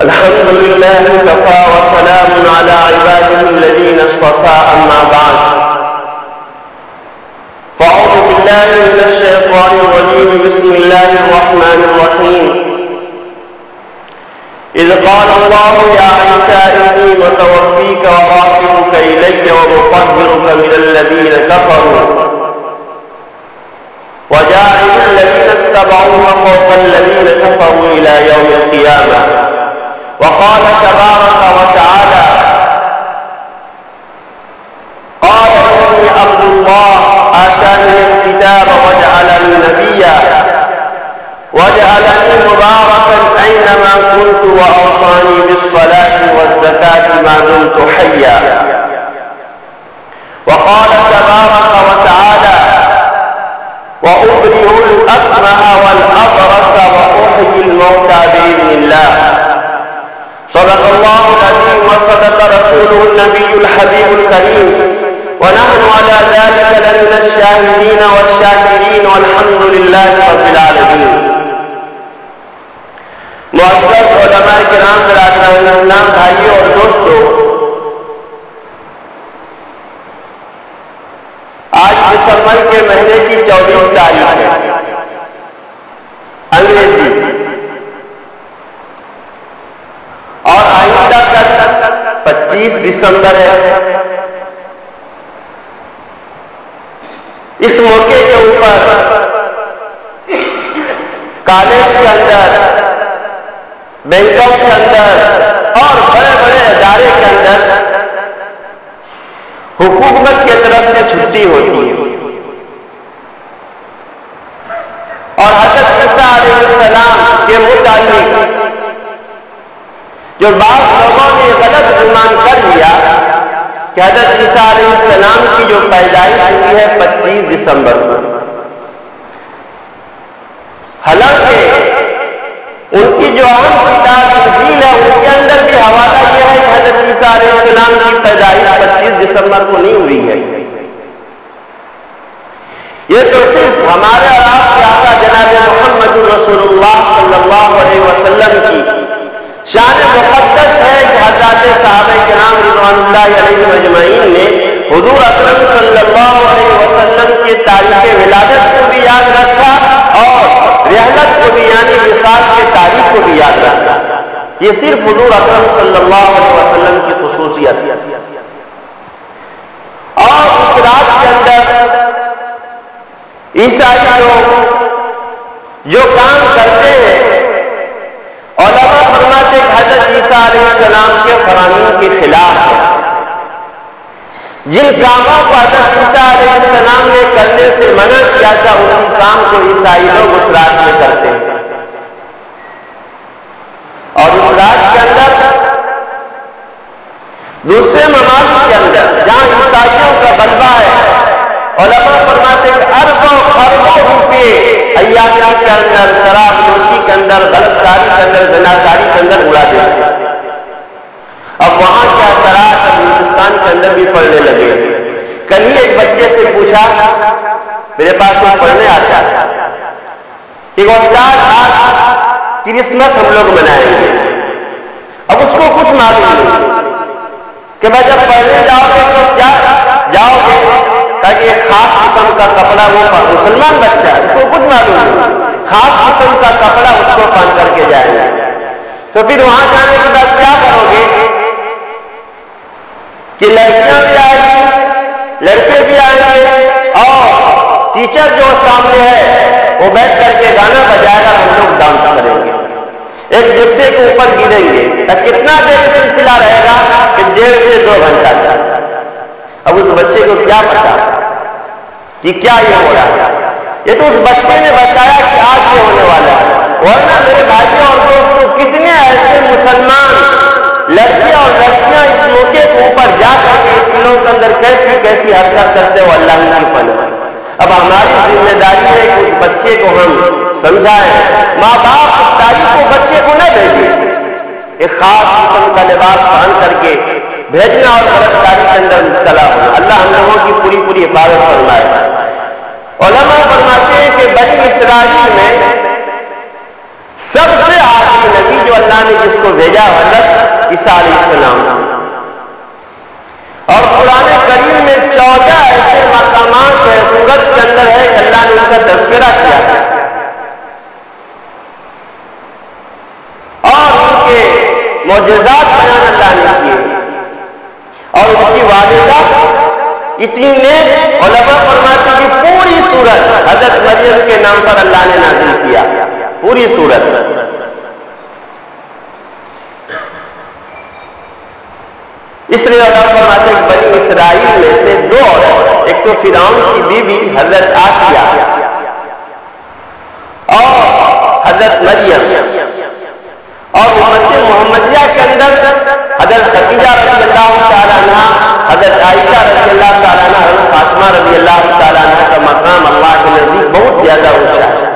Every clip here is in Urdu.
الحمد لله كفى وسلام على عباده الذين اصطفى أما بعد فأعوذ بالله من الشيطان الرجيم بسم الله الرحمن الرحيم إذ قال الله يا عيسى إني متوفيك ورافعك إلي ومطهرك من الذين كفروا وجاعل الذين اتبعوك فوق الذين كفروا إلى يوم القيامة وقال تبارك وتعالى قال إني عبد الله آتاني الكتاب وجعلني نبيا وجعلني مباركا أينما كنت وأوصاني بالصلاة والزكاة ما دمت حيا وقال تبارك وتعالى وأبرئ الأكمه والأبرص وأحيي الموتى بإذن الله صدق الله العظيم وصدق رسوله النبي الحبيب الكريم ونحن على ذلك لمن الشاهدين والشاكرين والحمد لله رب العالمين. معزز علماء کرام برادران اسلام بھائیوں اور دوستوں، آج دسمبر کے مہینے کی 24 تاریخ ہے انگریزی، اور آئندہ تک 25 دسمبر ہے. اس موقع کے اوپر کالج کے اندر، بینکوں کے اندر اور بڑے بڑے ادارے کے اندر حکومت کی طرف سے چھٹی ہوتی ہے، اور حضرت عیسیٰ علیہ السلام کے متعلق جو بعض لوگوں نے غلط گمان کر لیا کہ حضرت عیسیٰ علیہ السلام کی جو پیدائش ہوئی ہے 25 دسمبر کو، حالانکہ ان کی جو اہم کتاب انجیل ہے ان کے اندر بھی حوالہ یہ ہے کہ حضرت عیسیٰ علیہ السلام کی پیدائش 25 دسمبر کو نہیں ہوئی ہے. یہ تو صرف ہمارے اور آپ کے آقا جناب محمد رسول اللہ صلی اللہ علیہ وسلم کی شان مقدس ہے کہ حضرات صحابہ کرام رضوان اللہ علیہم اجمعین نے حضور اکرم صلی اللہ علیہ وسلم کی تاریخ ولادت کو بھی یاد رکھا اور رحلت کو بھی، یعنی وصال کی تاریخ کو بھی یاد رکھا. یہ صرف حضور اکرم صلی اللہ علیہ وسلم کی خصوصیت ہے. اور اس رات کے اندر عیسائی لوگ جو کام کرتے ہیں، علماء فرماتے ہیں کہ حضرت عیسیٰ علیہ السلام کے فرامین کے خلاف ہے. جن کاموں کو حضرت عیسیٰ علیہ السلام نے کرنے سے منع کیا تھا ان کام کو عیسائی لوگ اس رات میں کرتے ہیں. اور اس رات کے اندر دوسرے ممالک کے اندر جہاں عیسائیوں کا غلبہ ہے، علماء فرماتے ہیں کہ اربوں خربوں روپے عیاشی کے اندر، شراب نوشی کے اندر، غلط کاری کے اندر، زناکاری کے اندر اڑا دیتے ہیں. اب وہاں کے اثرات ہندوستان کے اندر بھی پڑنے لگے. کل ہی ایک بچے سے پوچھا، میرے پاس کوئی پڑھنے آتا ہے کہ استاد آج کرسمس ہم لوگ منائیں گے. اب اس کو کچھ معلوم نہیں کہ میں جب پڑھنے جاؤ گے تو کیا جاؤ گے، تاکہ ایک خاص قسم کا کپڑا، وہ مسلمان بچہ ہے، اس کو کچھ معلوم نہیں، خاص قسم کا کپڑا اس کو پہن کر کے جائے گا. تو پھر وہاں جانے کے بعد کیا کرو گے کہ لڑکیاں بھی آئیں گی، لڑکے بھی آئیں گے، اور ٹیچر جو سامنے ہے وہ بیٹھ کر کے گانا بجائے گا، ہم لوگ ڈانس کریں گے، ایک دوسرے کے اوپر گریں گے. کتنا دیر سلسلہ رہے گا کہ 1.5 سے 2 گھنٹہ کا. اب اس بچے کو کیا پتا کہ کیا یہ ہو رہا ہے؟ یہ تو اس بچے نے بتایا کہ آج یہ ہونے والا ہے. ورنہ میرے بھائیوں اور دوستوں کتنے ایسے مسلمان لڑکیاں اور لڑکیاں اس موقع کے اوپر جا کر کے اس دلوں کے اندر کیسی کیسی حرکت کرتے ہو، اللہ کی پناہ. اب ہماری ذمہ داری ہے کہ اس بچے کو ہم سمجھائیں. ماں باپ اس تاریخ کو بچے کو نہ بھیجیں، ایک خاص قسم کا لباس پہن کر کے بھیجنا اور غلط کاری کے اندر مبتلا ہونا. اللہ ہم لوگوں کی پوری پوری حفاظت فرمائے. علماء فرماتے ہیں کہ بنی اسرائیل میں سب سے آخری نبی جو اللہ نے جس کو بھیجا حضرت عیسیٰ علیہ السلام. اور قرآن کریم میں 14 ایسے مقامات ہیں سورت کے اندر ہے کہ اللہ نے ان کا تذکرہ کیا ہے اور ان کے معجزات بیان اللہ نے کیے. اور ان کی والدہ اتنی نیک، علماء فرماتے کہ پوری سورت حضرت مریم کے نام پر اللہ نے نازل کیا، پوری سورت. اس لیے علماء فرماتے کہ بنی اسرائیل میں سے 2 عورت، ایک تو فرعون کی بیوی حضرت آسیہ اور حضرت مریم، اور امت محمدیہ کے اندر حضرت خدیجہ رضی اللہ تعالیٰ عنہ، حضرت عائشہ رضی اللہ تعالیٰ عنہ، حضرت فاطمہ رضی اللہ تعالیٰ عنہ کا مقام اللہ کے نزدیک بہت زیادہ اونچا ہے.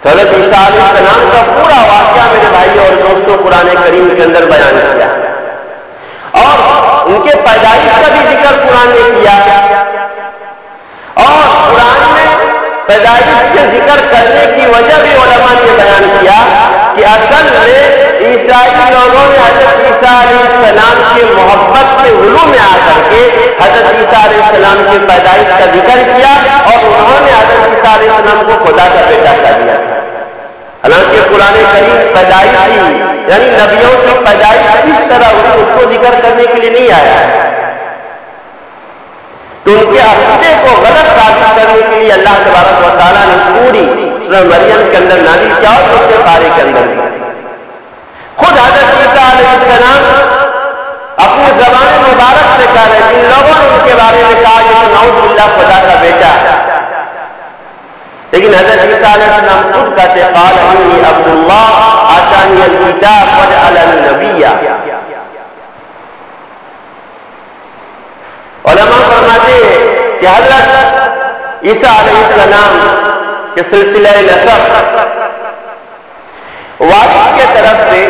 حضرت عیسیٰ علیہ السلام کا پورا واقعہ میرے بھائی اور دوستوں قرآن کریم کے اندر بیان کیا اور ان کے پیدائش کا بھی ذکر قرآن نے کیا. اور قرآن میں پیدائش کے ذکر کرنے کی وجہ بھی علماء نے بیان کیا کہ اصل میں عیسائی لوگوں نے حضرت عیسیٰ علیہ السلام کی محبت کے علوم میں آ کر کے حضرت عیسیٰ علیہ السلام کی پیدائش کا ذکر کیا اور انہوں نے حضرت عیسیٰ علیہ السلام کو خدا کا بیٹا کہہ دیا. حالانکہ قرآن کریم پیدائش یعنی نبیوں کی پیدائش کس طرح اس کو ذکر کرنے کے لیے نہیں آیا ہے. تو ان کے عقیدے کو غلط ثابت کرنے کے لیے اللہ تبارک و تعالیٰ نے پوری سورہ مریم کے اندر نازل کیا اور دوسرے پارے کے اندر خود حضرت عیسیٰ علیہ السلام اپنی زبان مبارک سے کہہ رہے جن لوگوں نے ان کے بارے میں کہا کہ نعوذ باللہ خدا کا بیٹا ہے، لیکن حضرت عیسیٰ علیہ السلام خود کہتے قال انی عبد اللہ آتانی الکتاب وجعلنی نبیا. علماء فرماتے ہیں کہ حضرت عیسیٰ علیہ السلام کے سلسلہ نسب والد کے طرف سے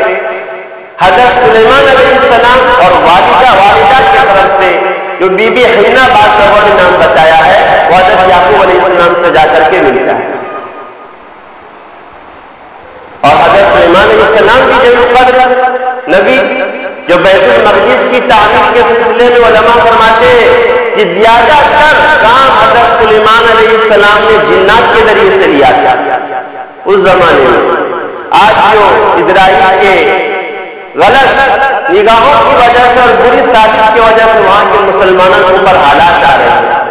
حضرت سلیمان علیہ السلام اور والدہ کی طرف سے جو بی بی حنہ بعض لوگوں نے نام بتایا ہے وہ حضرت یعقوب علیہ السلام سے جا کر کے ملتا ہے. اور حضرت سلیمان علیہ السلام کی جو قدر نبی جو بیت المقدس کی تعمیر کے سلسلے میں علماء فرماتے ہیں کہ زیادہ تر کام حضرت سلیمان علیہ السلام نے جنات کے ذریعے سے لیا تھا اس زمانے میں. آج جو اسرائیل کے غلط نگاہوں کی وجہ سے اور بری سازش کی وجہ سے وہاں کے مسلمانوں کے اوپر حالات آ رہے ہیں.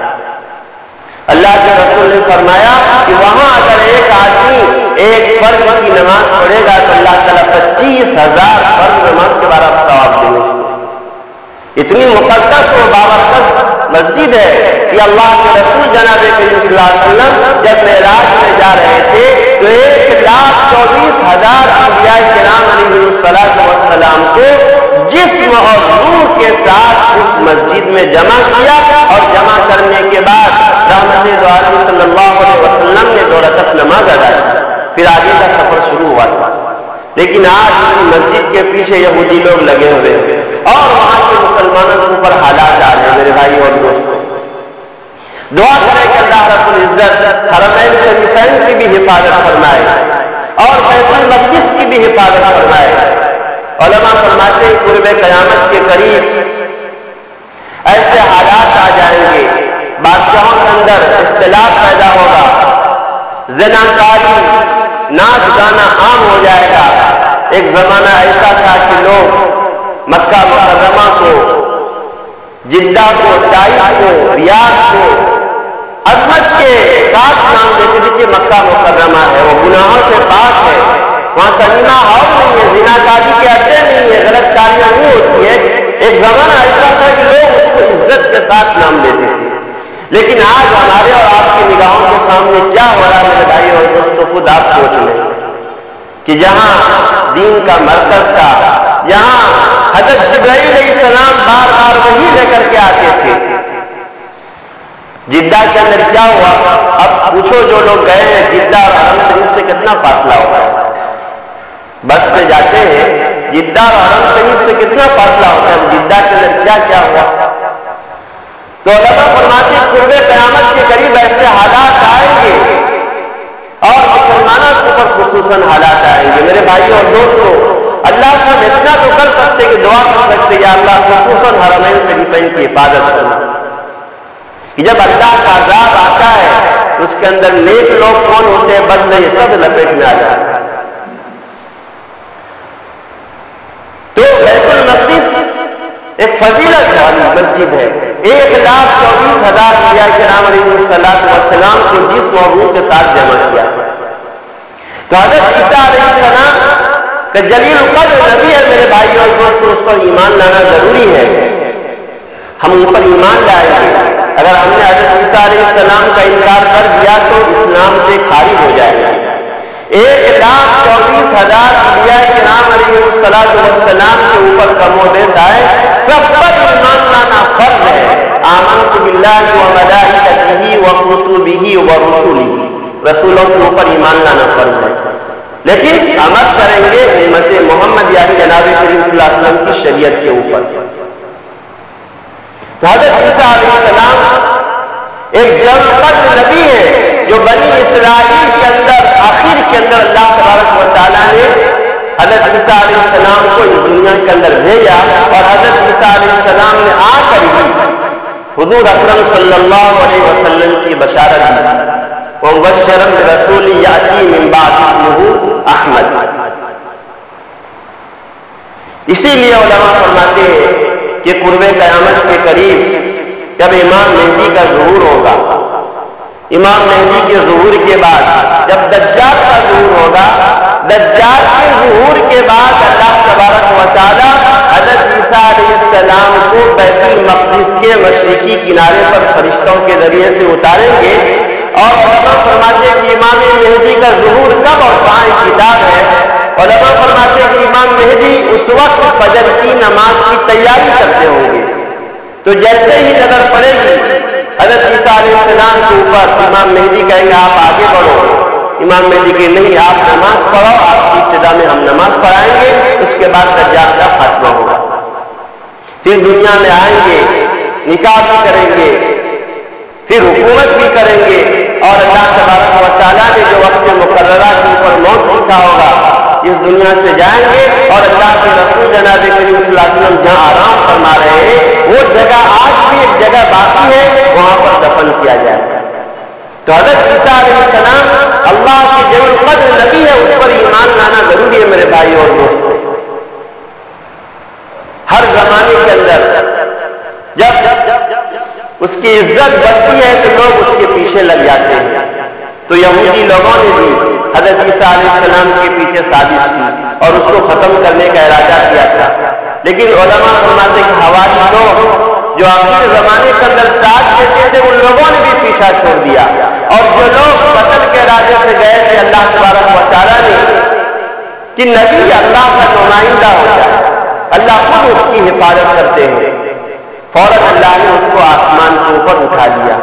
اللہ کے رسول نے فرمایا کہ وہاں اگر ایک آدمی ایک فرض کی نماز پڑھے گا تو اللہ تعالیٰ 25,000 فرض نماز کے بارے میں ثواب دیں گے. اتنی مقدس و بابرکت مسجد ہے کہ اللہ کے رسول جناب کریم صلی اللہ علیہ وسلم جب معراج میں جا رہے تھے تو 1,24,000 انبیاء کرام علیہ السلام کو جسم اور روح کے ساتھ اس مسجد میں جمع کیا اور جمع کرنے کے بعد رحمت دو عالم صلی اللہ علیہ وسلم نے 2 رکعت نماز ادا کی. پھر آگے کا سفر شروع ہوا تھا. لیکن آج اس مسجد کے پیچھے یہودی لوگ لگے ہوئے ہیں اور وہاں کے مسلمانوں کے اوپر حالات آ رہے ہیں. میرے بھائی اور دوستوں دعا کریں کہ اللہ رب العزت حرمین شریفین کی بھی حفاظت فرمائے اور بیت المقدس کی بھی حفاظت فرمائے. علماء فرماتے ہیں قرب قیامت کے قریب ایسے حالات آ جائیں گے بادشاہوں کے اندر اختلاف پیدا ہوگا، زناکاری ناچ گانا عام ہو جائے گا. ایک زمانہ ایسا تھا کہ لوگ مکہ مکرمہ کو، جدہ کو، طائف کو، ریاض کو عظمت کے ساتھ نام دیتے تھے کہ مکہ مکرمہ ہے، وہ گناہوں سے پاک ہے، وہاں سنیما ہال نہیں ہے، زناکاری کے اڈے نہیں ہے، غلط کاریاں نہیں ہوتی ہے. ایک زمانہ ایسا تھا کہ لوگ اس کو عزت کے ساتھ نام دیتے تھے. لیکن آج ہمارے اور آپ کی نگاہوں کے سامنے کیا ہو رہا ہے میرے بھائی اور دوستوں خود آپ سوچ لیں کہ جہاں دین کا مرکز تھا، جہاں حضرت جبرائیل علیہ السلام بار بار وہی لے کر کے آتے تھے، جدہ کے اندر کیا ہوا؟ اب پوچھو جو لوگ گئے ہیں جدہ اور حرم شریف سے کتنا فاصلہ ہوگا؟ بس سے جاتے ہیں جدہ اور حرم شریف سے کتنا فاصلہ ہوتا ہے؟ جدہ کے اندر کیا کیا ہوا؟ تو اللہ فرماتے قرب قیامت کے قریب ایسے حالات آئیں گے اور مسلمانوں کے اوپر خصوصاً حالات آئیں گے. میرے بھائیوں اور دوستوں، اللہ سے ہم اتنا تو کر سکتے کہ دعا کر سکتے یا اللہ خصوصاً حرمین شریفین کی حفاظت کرنا. کہ جب اللہ کا عذاب آتا ہے تو اس کے اندر نیک لوگ کون ہوتے ہیں؟ بد نہیں، سب لپیٹ میں آ جاتے ہیں. تو بیت المقدس ایک فضیلت والی مسجد ہے. 1,24,000 انبیاء کرام علیہ السلام کو جس موضوع کے ساتھ جمع کیا. تو حضرت عیسیٰ علیہ السلام کا جلیل القدر نبی ہے. میرے بھائیوں اور دوستوں، اس پر ایمان لانا ضروری ہے. ہم ان پر ایمان لائیں گے. اگر ہم نے حضرت عیسیٰ علیہ السلام کا انکار کر دیا تو اسلام سے خارج ہو جائے گا. 1,24,000 انبیاء کرام علیہ السلام کے اوپر کم و بیش آئے، سب پر ایمان لانا فرض ہے. آمنت باللہ وملائکتہ وکتبہ ورسلہ، رسولوں کے اوپر ایمان لانا فرض ہے. لیکن عمل کریں گے امت محمد یعنی جناب کریم صلی اللہ علیہ وسلم کی شریعت کے اوپر. تو حضرت عیسیٰ علیہ السلام ایک جلد نبی ہے جو بنی اسرائیل کے اندر آخر کے اندر اللہ تبارک و تعالیٰ نے حضرت عیسیٰ علیہ السلام کو اس دنیا کے اندر بھیجا. اور حضرت عیسیٰ علیہ السلام نے آ کر ہی حضور اکرم صلی اللہ علیہ وسلم کی بشارت دی. وَمُبَشِّرًا بِرَسُولٍ يَأْتِي مِن بَعْدِهِ اسْمُهُ احمد. اسی لیے علماء فرماتے ہیں کہ قرب قیامت کے قریب جب امام مہدی کا ظہور ہوگا، امام مہدی کے ظہور کے بعد جب دجال کا ظہور ہوگا، دجال کے ظہور کے بعد اللہ تبارک و تعالی حضرت عیسیٰ علیہ السلام کو بیت المقدس کے مشرقی کنارے پر فرشتوں کے ذریعے سے اتاریں گے. اور علماء فرماتے ہیں کہ امام مہدی کا ظہور کب اور کہاں کتاب ہے. علماء فرماتے ہیں کہ امام مہدی اس وقت فجر کی نماز کی تیاری کرتے ہوں گے. تو جیسے ہی نظر پڑے گی حضرت عیسیٰ علیہ السلام کے اوپر، امام مہدی کہیں گے آپ آگے بڑھو. امام مہدی کہ نہیں، آپ نماز پڑھو، آپ کی ابتدا میں ہم نماز پڑھائیں گے، اس کے بعد دجال کا خاتمہ ہوگا. پھر دنیا میں آئیں گے، نکاح بھی کریں گے، پھر حکومت بھی کریں گے. اور اللہ تبارک و تعالیٰ نے جو وقت مقررہ کے اوپر موت لکھا ہوگا اس دنیا سے جائیں گے. اور اللہ کے رسول جناب کریم صلی اللہ علیہ وسلم جہاں آرام فرما رہے ہیں وہ جگہ آج بھی ایک جگہ باقی ہے، وہاں پر دفن کیا جائے گا. تو حضرت عیسیٰ علیہ السلام اللہ کی جلیل القدر نبی ہے، اس پر ایمان لانا ضروری ہے. میرے بھائی اور دوستوں، ہر زمانے کے اندر جب اس کی عزت بڑھتی ہے تو لوگ اس کے پیچھے لگ جاتے ہیں. تو یہودی لوگوں نے بھی حضرت عیسیٰ علیہ السلام کے پیچھے سازش کی اور اس کو ختم کرنے کا ارادہ کیا تھا. لیکن علماء فرماتے کہ حوالی لوگ جو آخری زمانے کے اندر ساتھ دیتے تھے ان لوگوں نے بھی پیچھا چھوڑ دیا. اور جو لوگ قتل کے ارادے سے گئے تھے، اللہ تبارک و تعالیٰ نے کہ نبی اللہ کا نمائندہ ہوتا ہے، اللہ خود اس کی حفاظت کرتے ہیں، فوراً اللہ نے اس کو آسمان کے اوپر اٹھا لیا.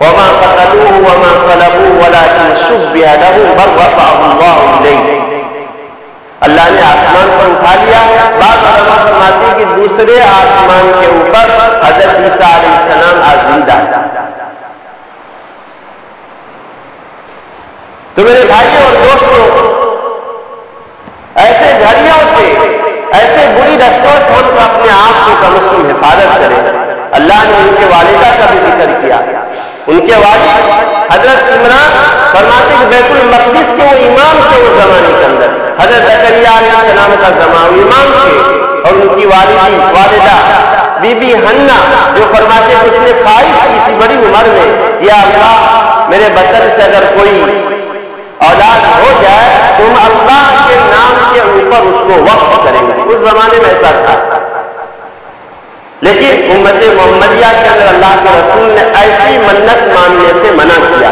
وما قتلوه وما صلبوه ولكن شبه لهم بل رفعه الله إليه. اللہ نے آسمان پر اٹھا لیا. بعض علماء فرماتے ہیں کہ دوسرے آسمان کے اوپر حضرت عیسیٰ علیہ السلام زندہ ہے. تو میرے بھائیوں اور دوستوں، ایسے گھڑیوں سے، ایسے بری رستوں سے ہم اپنے آپ کو کم از کم حفاظت کریں. اللہ نے ان کے والدہ کا بھی ذکر کیا. ان کے والد حضرت عمران فرماتے کہ بیت المقدس کے وہ امام تھے اس زمانے کے اندر. حضرت زکریا علیہ السلام کا زمان امام تھے. اور ان کی والدہ بی بی حنا جو فرماتے کہ اس نے خواہش کی تھی بڑی عمر میں، یا اللہ میرے بچن سے اگر کوئی اولاد ہو جائے تو ہم اللہ کے نام کے اوپر اس کو وقف کریں گے. اس زمانے میں ایسا تھا. لیکن امت محمدیہ کے اندر اللہ کے رسول نے ایسی منت ماننے سے منع کیا.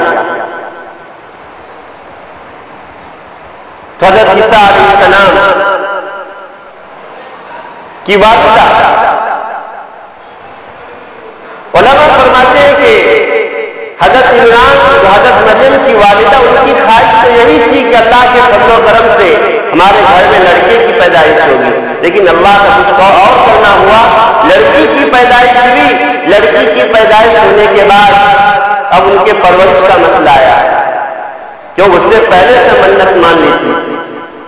حضرت عیسیٰ علیہ السلام کی والدہ، علماء فرماتے ہیں کہ حضرت عمران حضرت مریم کی والدہ، ان کی خواہش تو یہی تھی کہ اللہ کے فضل و کرم سے ہمارے گھر میں لڑکے کی پیدائش ہوگی. لیکن اللہ کا کچھ اور کرنا ہوا، لڑکی کی پیدائش ہوئی. لڑکی کی پیدائش ہونے کے بعد اب ان کے پرورش کا مسئلہ آیا کیوں اس نے پہلے سے منت مان لی تھی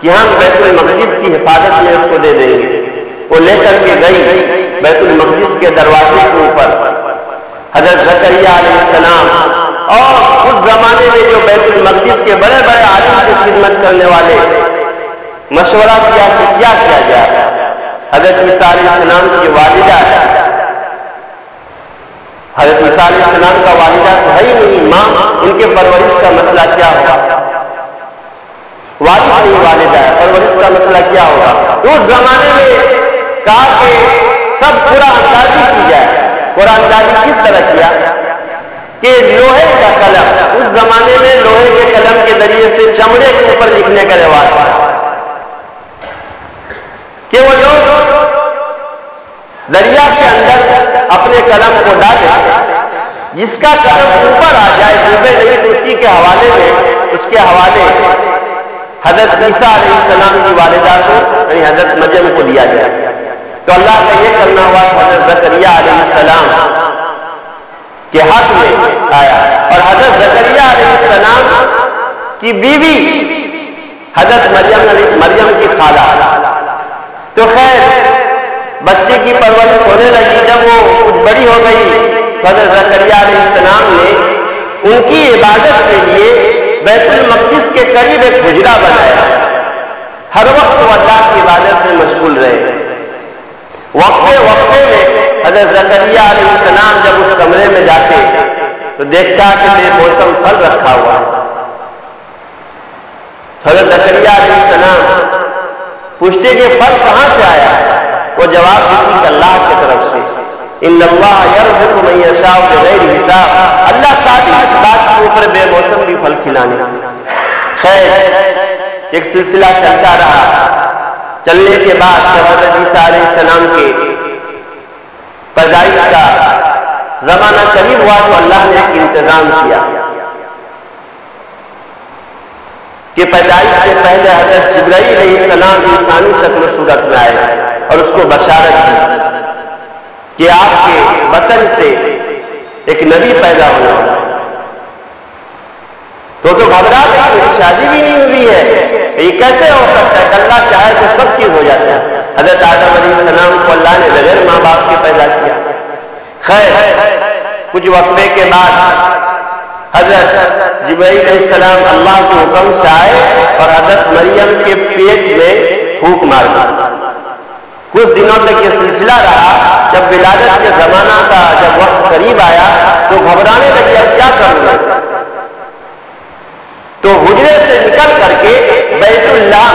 کہ ہم بیت المقدس کی حفاظت میں اس کو دے دیں گے. وہ لے کر کے گئی بیت المقدس کے دروازے کے اوپر. حضرت زکریا علیہ السلام اور اس زمانے میں جو بیت المقدس کے بڑے بڑے عالم کی خدمت کرنے والے مشورہ کیا کہ کیا کیا جائے. حضرت عیسیٰ علیہ السلام کی والدہ، حضرت عیسیٰ علیہ السلام کا والدہ تو ہے ہی نہیں، ماں، ان کے پرورش کا مسئلہ کیا ہوگا؟ والد نہیں والدہ ہے، پرورش کا مسئلہ کیا ہوگا؟ تو اس زمانے میں کہا کہ سب قرآن اندازی کی جائے. قرآن اندازی کس طرح کیا کہ لوہے کا قلم، اس زمانے میں لوہے کے قلم کے ذریعے سے چمڑے کے اوپر لکھنے کا رواج تھا کہ وہ لوگ دریا کے اندر اپنے قلم کو ڈالیں، جس کا قلم اوپر آ جائے ڈوبے نہیں، تو اسی کے حوالے میں اس کے حوالے حضرت عیسیٰ علیہ السلام کی والدہ کو یعنی حضرت مریم کو دیا جائے. تو اللہ کا یہ کرنا ہوا حضرت زکریا علیہ السلام کے حق میں آیا. اور حضرت زکریا علیہ السلام کی بیوی حضرت مریم کی خالہ. تو خیر بچے کی پرورش ہونے لگی. جب وہ کچھ بڑی ہو گئی تو حضرت زکریا علیہ السلام نے ان کی عبادت کے لیے بیت المقدس کے قریب ایک حجرہ بنایا. ہر وقت وہ اللہ کی عبادت میں مشغول رہے. وقفے میں حضرت زکریا علیہ السلام جب اس کمرے میں جاتے تو دیکھتا کہ بے موسم پھل رکھا ہوا ہے. حضرت زکریا علیہ السلام پوچھتے کہ پھل کہاں سے آیا؟ وہ جواب دیتی کہ اللہ کی طرف سے. ان اللہ یرزق من یشاء بغیر حساب. اللہ ساری اس بات کے اوپر بے موسم بھی پھل کھلانے. خیر ایک سلسلہ چلتا رہا. چلنے کے بعد جب حضرت عیسیٰ علیہ السلام کے پیدائش کا زمانہ قریب ہوا تو اللہ نے ایک انتظام کیا کہ پیدائش سے پہلے حضرت جبرائیل علیہ السلام انسانی شکل و صورت میں آئے اور اس کو بشارت دی کہ آپ کے وطن سے ایک نبی پیدا ہونا ہے. تو گھبرا گئی، میری شادی بھی نہیں ہوئی ہے، یہ کیسے ہو سکتا ہے؟ کہ اللہ چاہے تو سب چیز ہو جاتا ہے. حضرت آدم علیہ السلام کو اللہ نے بغیر ماں باپ کے پیدا کیا. خیر کچھ وقفے کے بعد حضرت جبرائیل علیہ السلام اللہ کے حکم سے آئے اور حضرت مریم کے پیٹ میں پھونک مار دی. کچھ دنوں تک یہ سلسلہ رہا. جب ولادت کے زمانہ کا جب وقت قریب آیا تو گھبرانے لگی، اب کیا کروں گا؟ تو حجرے سے نکل کر کے بیت اللہ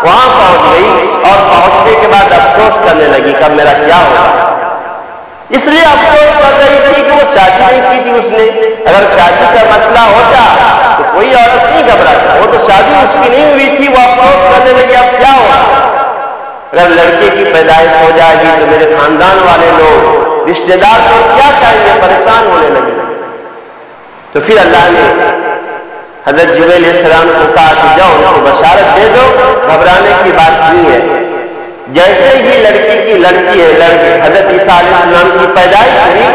وہاں پہنچ گئی اور پہنچنے کے بعد افسوس کرنے لگی کہ میرا کیا ہوگا. اس لیے افسوس کر رہی تھی کہ وہ شادی نہیں کی تھی اس نے. اگر شادی کا مسئلہ ہوتا تو کوئی عورت نہیں گھبراتا. وہ تو شادی اس کی نہیں ہوئی تھی، وہ افسوس کرنے لگی اب کیا ہوگا. اگر لڑکے کی پیدائش ہو جائے گی تو میرے خاندان والے لوگ رشتے دار کو کیا چاہیں گے، پریشان ہونے لگے. تو پھر اللہ نے حضرت جبرائیل علیہ السلام کو کہا کہ جاؤ ان کو بشارت دے دو، گھبرانے کی بات نہیں ہے. جیسے ہی لڑکی ہے حضرت عیسیٰ علیہ السلام کی پیدائش ہوئی،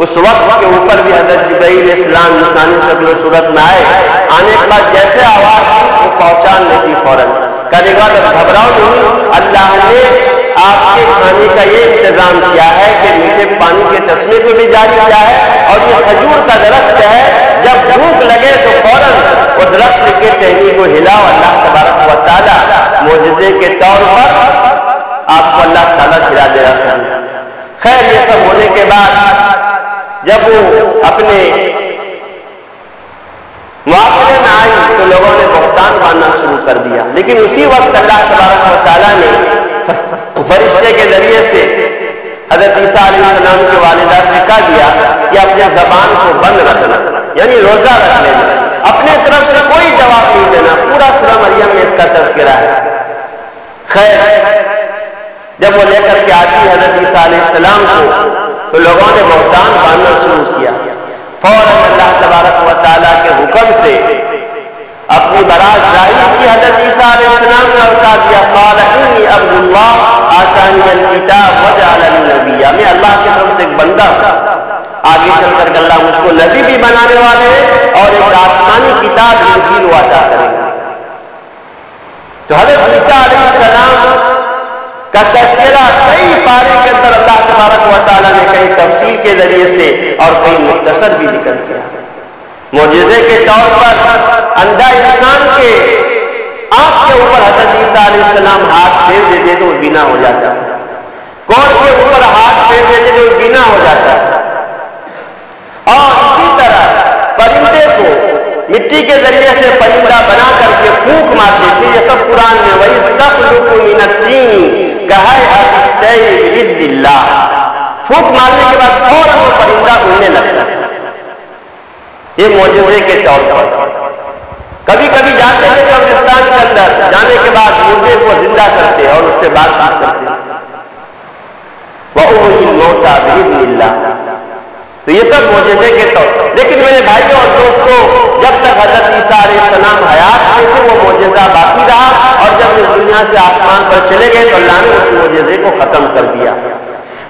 اس وقت کے اوپر بھی حضرت جبرائیل علیہ السلام انسانی شکل و صورت میں آئے. آنے کے بعد جیسے آواز وہ پہنچان لیتی فوراً. کہنے کا گھبراؤ نہیں، اللہ نے آپ کے کھانے کا یہ انتظام کیا ہے کہ میٹھے پانی کے چشمے کو بھی جاری کیا ہے، اور یہ کھجور کا درخت ہے، جب بھوک لگے تو فوراً وہ درخت کے ٹہنی کو ہلاؤ. اللہ تبارک و تعالیٰ معجزے کے طور پر آپ کو اللہ تعالیٰ کھلا دے رہا ہے. خیر یہ سب ہونے کے بعد جب وہ اپنے معاشرے میں آئی تو لوگوں نے بہتان باندھنا شروع کر دیا. لیکن اسی وقت اللہ تبارک و تعالیٰ نے فرشتے کے ذریعے سے حضرت عیسیٰ علیہ السلام کی والدہ سے کہا دیا کہ اپنے زبان کو بند رکھنا، یعنی روزہ رکھ لینا، اپنے طرف سے کوئی جواب نہیں دینا. پورا سورہ مریم میں اس کا تذکرہ ہے. خیر جب وہ لے کر کے آتی حضرت عیسیٰ علیہ السلام کو تو لوگوں نے بہتان باندھنا شروع کیا. فوراً اللہ تبارک و تعالیٰ کے حکم سے اپنی برات ظاہر کی حضرت عیسیٰ علیہ السلام نے اور کہا دیا قال انی عبد اللہ آتانی الکتاب وجعلنی نبیا. میں اللہ کی طرف سے ایک بندہ ہوں آگے چل کر اللہ مجھ کو نبی بھی بنانے والے ہیں اور ایک آسمانی کتاب انجیل وہ عطا کریں گے۔ تو حضرت عیسیٰ علیہ السلام کا تذکرہ کئی پارے کے اندر اللہ تبارک و تعالیٰ نے کئی تفصیل کے ذریعے سے اور کئی مختصر بھی ذکر کیا۔ معجزے کے طور پر اندھا انسان کے آنکھ کے اوپر حضرت عیسیٰ علیہ السلام ہاتھ پھیر دیتے تو وہ بینا ہو جاتا ہے، کوڑ کے اوپر ہاتھ پھیر دیتے تو وہ بینا ہو جاتا ہے، اور اسی طرح پرندے کو مٹی کے ذریعے سے پرندہ بنا کر کے پھونک مارتے تھے۔ یہ سب قرآن میں وَيَسْتَخْلُقُ مِنَ الطِّينِ كَهَيْئَةِ الطَّيْرِ بِإِذْنِ اللَّهِ، پھونک مارنے کے بعد فوراً وہ پرندہ اڑنے لگتا ہے۔ یہ معجزے کے طور پر کبھی کبھی جاتے ہیں قبرستان کے اندر، جانے کے بعد مردے کو زندہ کرتے اور اس سے بات چیت کرتے ہیں، وَأُحْيِي الْمَوْتَىٰ بِإِذْنِ اللَّهِ۔ تو یہ سب معجزے کے طور پر، لیکن میرے بھائیوں اور دوستوں، جب تک حضرت عیسیٰ علیہ السلام حیات میں تھے وہ معجزہ باقی رہا، اور جب اس دنیا سے آسمان پر چلے گئے تو اللہ نے اس معجزے کو ختم کر دیا۔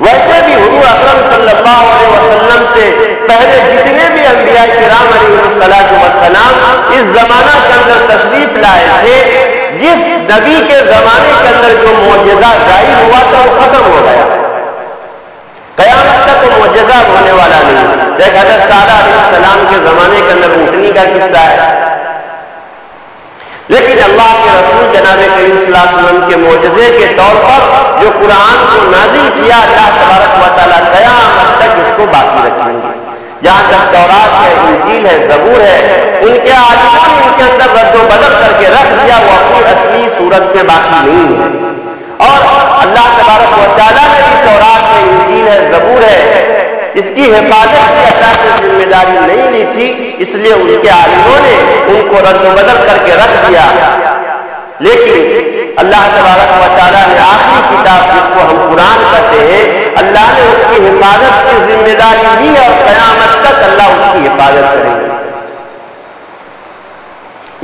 ویسے بھی حضور اکرم صلی اللہ علیہ وسلم سے پہلے جتنے بھی انبیاء کرام علیہ السلام اس زمانہ کے اندر تشریف لائے تھے، جس نبی کے زمانے کے اندر جو معجزہ ظاہر ہوا تھا وہ ختم ہو گیا، قیامت تک وہ معجزہ ہونے والا نہیں۔ دیکھ حضرت صالح علیہ السلام کے زمانے کے اندر اونٹنی کا قصہ ہے، لیکن اللہ کے رسول جناب کریم صلی اللہ علیہ وسلم کے معجزے کے طور پر جو قرآن کو نازل کیا، اللہ تبارک و تعالیٰ قیامت تک اس کو باقی رکھیں گے۔ جہاں تک تورات ہے، انجیل ہے، زبور ہے، ان کے عالموں نے ان کے اندر رد و بدل کر کے رکھ دیا، وہ اپنی اصلی صورت میں باقی نہیں ہے۔ اور اللہ تبارک و تعالیٰ نے بھی تورات ہے، انجیل ہے، زبور ہے، اس کی حفاظت کی اللہ کی ذمہ داری نہیں لی تھی، اس لیے ان کے عالموں نے ان کو رد و بدل کر کے رکھ دیا۔ لیکن اللہ تبارک و تعالیٰ نے آخری کتاب جس کو ہم قرآن کہتے ہیں، اللہ نے اس کی حفاظت کی ذمہ داری لی اور قیامت تک اللہ اس کی حفاظت کرے گا۔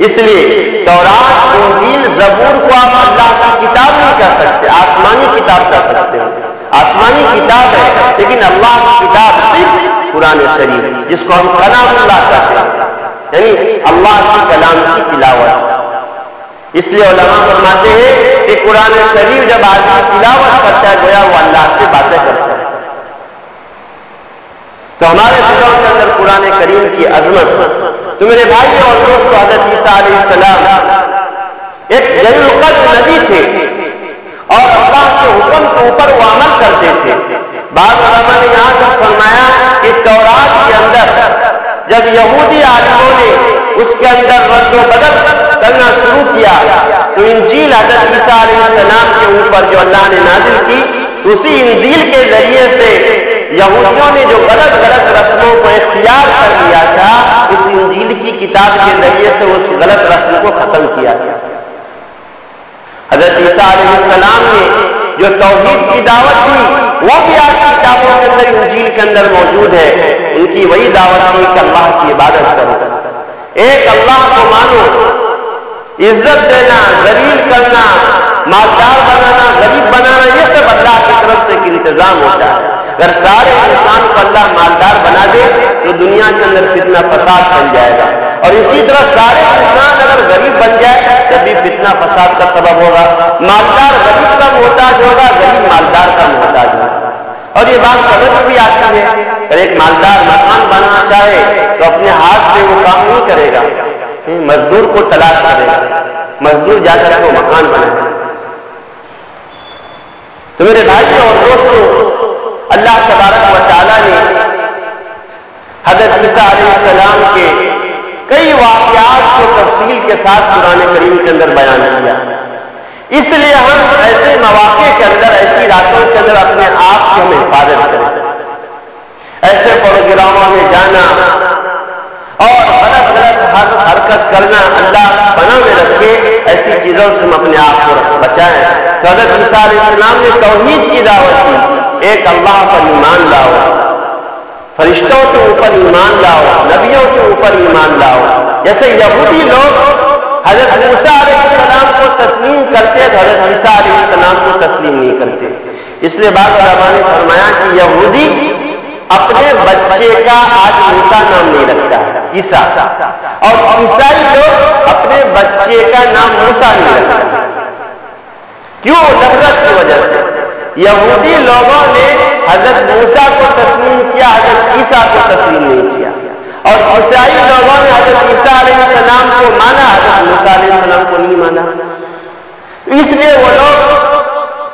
اس لیے تورات، انجیل، زبور کو آپ اللہ کی کتاب نہیں کہہ سکتے، آسمانی کتاب کہہ سکتے ہیں، آسمانی کتاب ہے، لیکن اللہ کی کتاب صرف قرآن شریف جس کو ہم کلام اللہ کہتے ہیں، یعنی اللہ کی کلام کی تلاوت۔ اس لیے علماء فرماتے ہیں کہ قرآن شریف جب آدمی تلاوت کرتا ہے گویا وہ اللہ سے باتیں کرتا ہے۔ تو ہمارے دلوں کے اندر قرآن کریم کی عظمت، تو میرے بھائی اور دوستو، حضرت عیسیٰ علیہ السلام ایک جلیل القدر نبی تھے اور اللہ کے حکم کے اوپر وہ عمل کرتے تھے۔ بعض علماء نے یہاں تک فرمایا کہ تورات کے اندر جب یہودی عالموں نے اس کے اندر رد و بدل کرنا شروع کیا تو انجیل حضرت عیسیٰ علیہ السلام کے اوپر جو اللہ نے نازل کی، اسی انجیل کے ذریعے سے یہودیوں نے جو غلط رسموں کو اختیار کر لیا تھا، اس انجیل کی کتاب کے ذریعے سے اس غلط رسم کو ختم کیا گیا۔ حضرت عیسیٰ علیہ السلام نے جو توحید کی دعوت دی وہ بھی آج کتابوں کے اندر انجیل کے اندر موجود ہے۔ ان کی وہی دعوت تھی کہ اللہ کی عبادت کرو، ایک اللہ کو مانو، عزت دینا، ذلیل کرنا، مالدار بنانا، غریب بنانا، یہ سب اللہ کی طرف سے انتظام ہوتا ہے۔ اگر سارے انسان کو اللہ مالدار بنا دے تو دنیا کے اندر فتنہ فساد بن جائے گا، اور اسی طرح سارے انسان اگر غریب بن جائے تب بھی فتنہ فساد کا سبب ہوگا۔ مالدار غریب کا محتاج ہوگا، غریب مالدار کا محتاج ہوگا۔ اور یہ بات سمجھ بھی آتی ہے، اگر ایک مالدار مکان بنانا چاہے تو اپنے ہاتھ سے وہ کام نہیں کرے گا، مزدور کو تلاش کرے گا، مزدور جا کر وہ مکان بنائے گا۔ تو میرے بھائیوں اور دوستوں، اللہ تبارک و تعالیٰ نے حضرت عیسیٰ علیہ السلام کے کئی واقعات کو تفصیل کے ساتھ قرآن کریم کے اندر بیان کیا۔ اس لیے ہم ایسے مواقع کے اندر، ایسی راتوں کے اندر اپنے آپ کی ہم حفاظت کریں، ایسے پروگراموں میں جانا اور غلط حرکت کرنا اللہ بنا میں رکھے، ایسی چیزوں سے ہم اپنے آپ کو بچائیں۔ حضرت عیسیٰ علیہ السلام نے توحید کی دعوت دی، ایک اللہ پر ایمان لاؤ، فرشتوں کے اوپر ایمان لاؤ، نبیوں کے اوپر ایمان لاؤ۔ جیسے یہودی لوگ حضرت موسیٰ علیہ السلام کو تسلیم کرتے تو حضرت عیسیٰ علیہ السلام کو تسلیم نہیں کرتے۔ اس لیے بعض علماء نے فرمایا کہ یہودی اپنے بچے بچے کا آج موسیٰ نام نہیں رکھتا ہے، عیسیٰ، اور عیسائی لوگ اپنے بچے کا نام موسیٰ نہیں رکھتا۔ کیوں؟ نفرت کی وجہ سے۔ یہودی لوگوں نے حضرت موسیٰ کو تسلیم کیا، حضرت عیسیٰ کو تسلیم نہیں کیا، اور عیسائی لوگوں نے حضرت عیسیٰ علیہ السلام کو مانا، حضرت موسیٰ علیہ السلام کو نہیں مانا۔ اس لیے وہ لوگ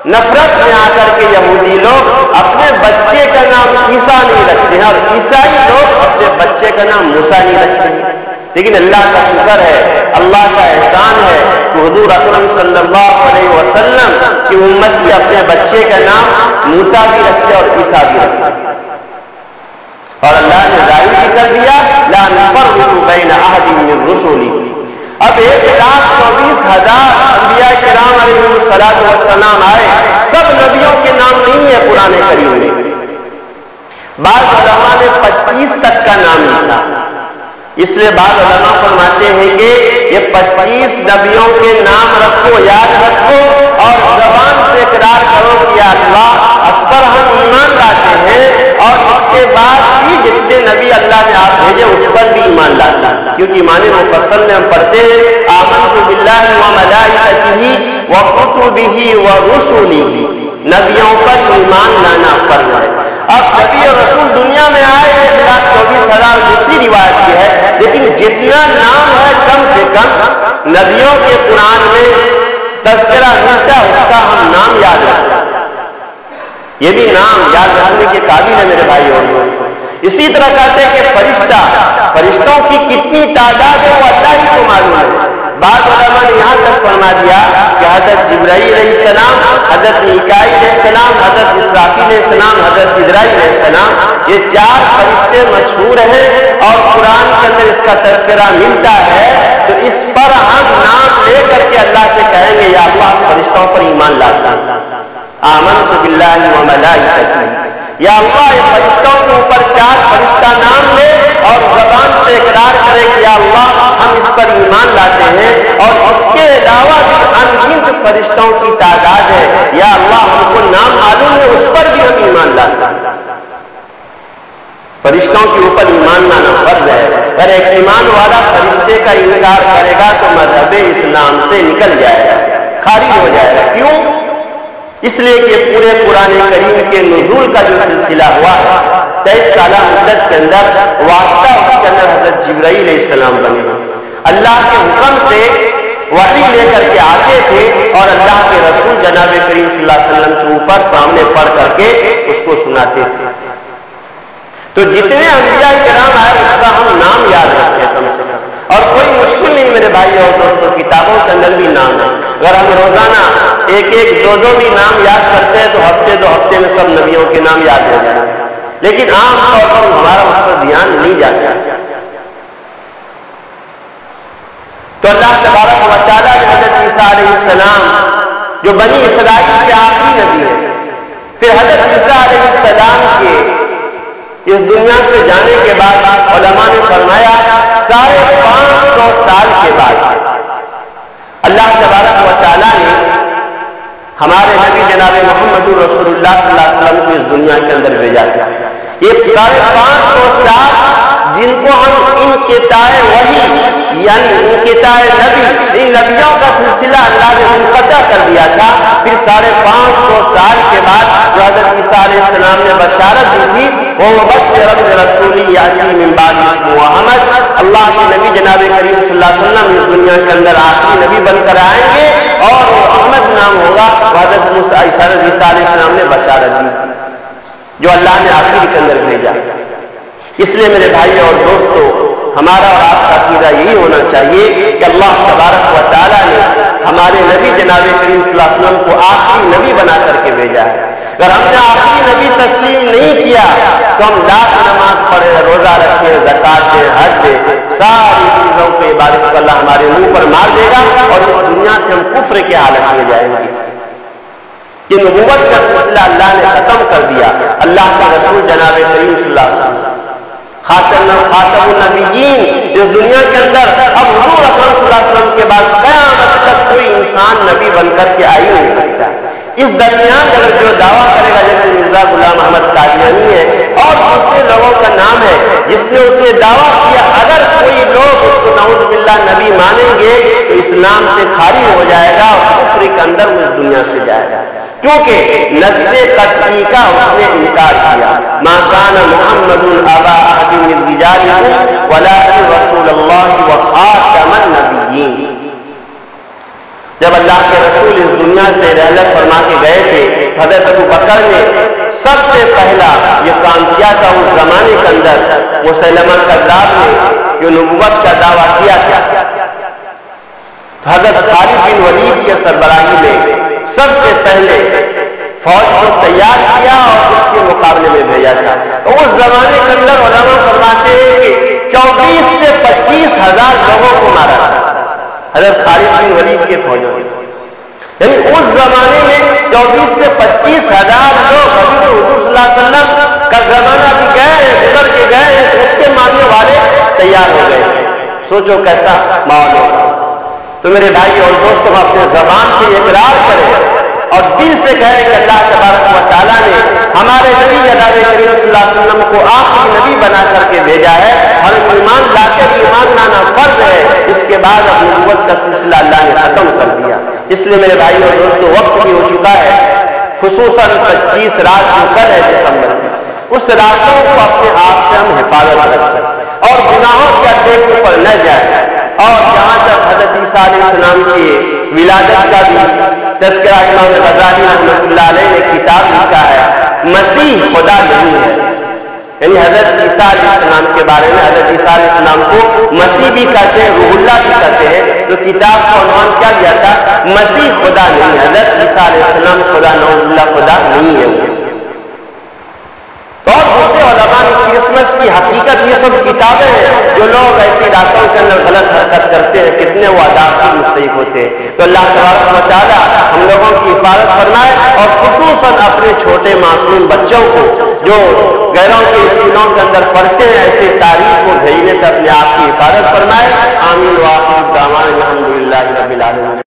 نفرت میں آ کر کے یہودی لوگ اپنے بچے کا نام عیسیٰ نہیں رکھتے ہیں، اور عیسائی لوگ اپنے بچے کا نام موسیٰ نہیں رکھتے ہیں۔ لیکن اللہ کا شکر ہے، اللہ کا احسان ہے کہ حضور اکرم صلی اللہ علیہ وسلم کی امت کی اپنے بچے کا نام موسیٰ بھی رکھتے اور عیسیٰ بھی رکھتے، اور اللہ نے ظاہر بھی کر دیا لا نفرق بین احد من رسلی۔ اب 1,24,000 انبیاء کرام علیہ الصلوۃ والسلام آئے، سب نبیوں کے نام نہیں ہے قرآن کریم میں، بعض علماء نے 25 تک کا نام لکھا۔ اس لیے بعض علماء فرماتے ہیں کہ یہ 25 نبیوں کے نام رکھو، یاد رکھو، اور زبان سے اقرار کرو کہ یا اللہ اس پر ہم ایمان لاتے ہیں، اور اس کے بعد بھی جتنے نبی اللہ نے آپ بھیجے اس پر بھی ایمان لاتے ہیں۔ کیونکہ ایمان مفصل میں ہم پڑھتے ہیں آمنت باللہ وملائکتہ وکتبہ ورسلہ، نبیوں پر ایمان لانا فرض ہے۔ اب نبی اور رسول دنیا میں آئے 1,24,000 دوسری روایت کی ہے، لیکن جتنا نام ہے کم سے کم نبیوں کے قرآن میں تذکرہ ملتا ہے، اس کا ہم نام یاد رکھتے ہیں۔ یہ بھی نام یاد رکھنے کے قابل ہے میرے بھائی اور دوستوں۔ اسی طرح کہتے ہیں کہ فرشتوں کی کتنی تعداد ہے وہ اللہ ہی کو معلوم ہے۔ بعض علماء نے یہاں تک فرما دیا کہ حضرت جبرائیل علیہ السلام، حضرت میکائیل علیہ السلام، حضرت اسرافیل علیہ السلام، حضرت عزرائیل علیہ السلام، یہ 4 فرشتے مشہور ہیں اور قرآن کے اندر اس کا تذکرہ ملتا ہے، تو اس پر ہم نام لے کر کے اللہ سے کہیں گے یا اللہ فرشتوں پر ایمان لاتا ہوں، آمنت باللہ وملائکتہ، یا اللہ یہ فرشتوں کے اوپر 4 فرشتہ نام لے اور زبان سے اقرار کرے کہ یا اللہ ہم اس پر ایمان لاتے ہیں، اور اس کے علاوہ بھی انگنت فرشتوں کی تعداد ہے، یا اللہ ہم کو نام معلوم ہے اس پر بھی ہم ایمان لاتے ہیں۔ فرشتوں کے اوپر ایمان لانا فرض ہے۔ اگر ایک ایمان والا فرشتے کا انکار کرے گا تو مذہب اسلام سے نکل جائے گا، خارج ہو جائے گا۔ کیوں؟ اس لیے کہ پورے قرآن کریم کے نزول کا جو سلسلہ ہوا ہے 23 سالہ مدت کے اندر واسطہ اس کے اندر حضرت جبرائیل علیہ السلام بنے، اللہ کے حکم سے وحی لے کر کے آتے تھے اور اللہ کے رسول جناب کریم صلی اللہ علیہ وسلم کے اوپر سامنے پڑھ کر کے اس کو سناتے تھے۔ تو جتنے انبیاء کرام آئے اس کا ہم نام یاد رکھیں کم سے کم، اور کوئی مشکل نہیں میرے بھائی اور دوستوں، کتابوں کے اندر بھی نام ہے۔ اگر ہم روزانہ 1-2 بھی نام یاد کرتے ہیں تو ہفتے 2 ہفتے میں سب نبیوں کے نام یاد ہو جائیں، لیکن عام طور پر ہمارا اس پر دھیان نہیں جاتا۔ تو اللہ تبارک و تعالیٰ نے حضرت عیسیٰ علیہ السلام جو بنی اسرائیل کے آخری نبی ہیں، پھر حضرت عیسیٰ علیہ السلام کے اس دنیا سے جانے کے بعد علماء نے فرمایا 550 سال کے بعد اللہ تبارک و تعالیٰ نے ہمارے نبی جناب محمد رسول اللہ صلی اللہ علیہ وسلم کو اس دنیا کے اندر بھیجا تھا۔ یہ 550 سال جن کو ہم انقطاع وحی یعنی انقطاع نبی، ان نبیوں کا سلسلہ اللہ نے منقطع کر دیا تھا، پھر 550 سال کے بعد جو حضرت عیسیٰ علیہ السلام نے بشارت دی تھی وہ مبشرا برسول یأتی من بعد اسمہ احمد، اللہ کے نبی جناب کریم صلی اللہ علیہ وسلم اس دنیا کے اندر آخری نبی بن کر آئیں گے اور وہ احمد نام ہوگا، حضرت موسیٰ عیسیٰ علیہ السلام نے بشارت دی جو اللہ نے آخری کے اندر بھیجا۔ اس لیے میرے بھائی اور دوستو ہمارا اور آپ کا عقیدہ یہی ہونا چاہیے کہ اللہ تبارک و تعالیٰ نے ہمارے نبی جناب کریم صلی اللہ علیہ وسلم کو آخری نبی بنا کر کے بھیجا ہے۔ اگر ہم نے آخری نبی تسلیم نہیں کیا تو ہم لاکھ نماز پڑھے، روزہ رکھے، زکات دیں، حج دیں، ساری چیزوں پہ عبادت کو اللہ ہمارے منہ پر مار دے گا اور اس دنیا سے ہم کفر کے حالت میں جائیں گے۔ یہ نبوت کا سلسلہ اللہ نے ختم کر دیا۔ اللہ کے رسول جناب کریم صلی اللہ علیہ وسلم خاتم النبیین اس دنیا کے اندر اب حضور اکرم صلی اللہ علیہ وسلم کے بعد قیامت تک کوئی انسان نبی بن کر کے آئی نہیں سکتا۔ اس درمیان اگر جو دعویٰ کرے گا جیسے مرزا غلام احمد قادیانی ہے اور دوسرے لوگوں کا نام ہے جس نے اسے دعویٰ کیا اگر کوئی لوگ اس کو نعوذ باللہ نبی مانیں گے تو اسلام سے خارج ہو جائے گا اور کفر کے اندر وہ اس دنیا سے جائے گا، کیونکہ نزل قطعی کا اس نے انکار کیا۔ ما کان محمد ابا احد من رجالکم ولکن رسول اللہ وخاتم النبیین۔ جب اللہ کے رسول اس دنیا سے رحلت فرما کے گئے تھے، حضرت ابوبکر نے سب سے پہلا یہ کام کیا تھا۔ اس زمانے کے اندر مسیلمہ کذاب نے جو نبوت کا دعویٰ کیا تھا، حضرت خالد بن ولید کے سربراہی میں سب سے پہلے فوج کو تیار کیا اور اس کے مقابلے میں بھیجا تھا۔ تو اس زمانے کے اندر علماء فرماتے ہیں کہ 24 سے 25 ہزار لوگوں کو مارا تھا حضرت خالد بن ولید کے فوجوں نے، یعنی اس زمانے میں 24 سے 25 ہزار لوگ حضور صلی اللہ علیہ وسلم کا زمانہ بھی گئے ہیں، گزر کے گئے ہیں، اس کے ماننے والے تیار ہو گئے ہیں۔ سوچو کیسا ماحول ہوگا۔ تو میرے بھائی اور دوستوں، اپنے زبان سے اقرار کریں اور دل سے کہیں کہ اللہ تبارک و تعالیٰ نے ہمارے نبی جناب کریم صلی اللہ علیہ وسلم کو آخری نبی بنا کر کے بھیجا ہے، اور ایمان لا کے ایمان لانا فرض ہے، اس کے بعد اب نبوت کا سلسلہ اللہ نے ختم کر دیا۔ اس لیے میرے بھائی اور دوستوں، وقت بھی ہو چکا ہے، خصوصاً 25 رات جو کل ہے دسمبر کی، اس راتوں کو اپنے آپ سے ہم حفاظت رکھیں اور گناہوں کے اڈے کے اوپر نہ جائیں۔ اور جہاں تک حضرت عیسیٰ علیہ السلام کی ولادت کا بھی تذکرہ امام غزالی رحمۃ اللہ علیہ نے کتاب لکھا ہے، مسیح خدا نہیں ہے، یعنی حضرت عیسیٰ علیہ السلام کے بارے میں حضرت عیسیٰ علیہ السلام کو مسیح بھی کہتے ہیں، روح اللہ بھی کہتے ہیں۔ تو کتاب کا عنوان کیا دیا تھا؟ مسیح خدا نہیں، حضرت عیسیٰ علیہ السلام خدا نعوذ باللہ خدا نہیں ہے۔ اور دوسرے علماء نے کرسمس کی حقیقت یہ سب کتابیں ہیں، جو لوگ ایسی راتوں کے اندر غلط حرکت کرتے ہیں کتنے وہ عذاب سے مستحق ہوتے ہیں۔ تو اللہ تبارک و تعالیٰ ہم لوگوں کی حفاظت فرمائے، اور خصوصاً اپنے چھوٹے معصوم بچوں کو جو غیروں کے اسکولوں کے اندر پڑھتے ہیں ایسے تاریخ کو بھیجنے سے اپنے آپ کی حفاظت فرمائے۔ آمین۔ وآخر دعوانا الحمدللہ رب العالمین۔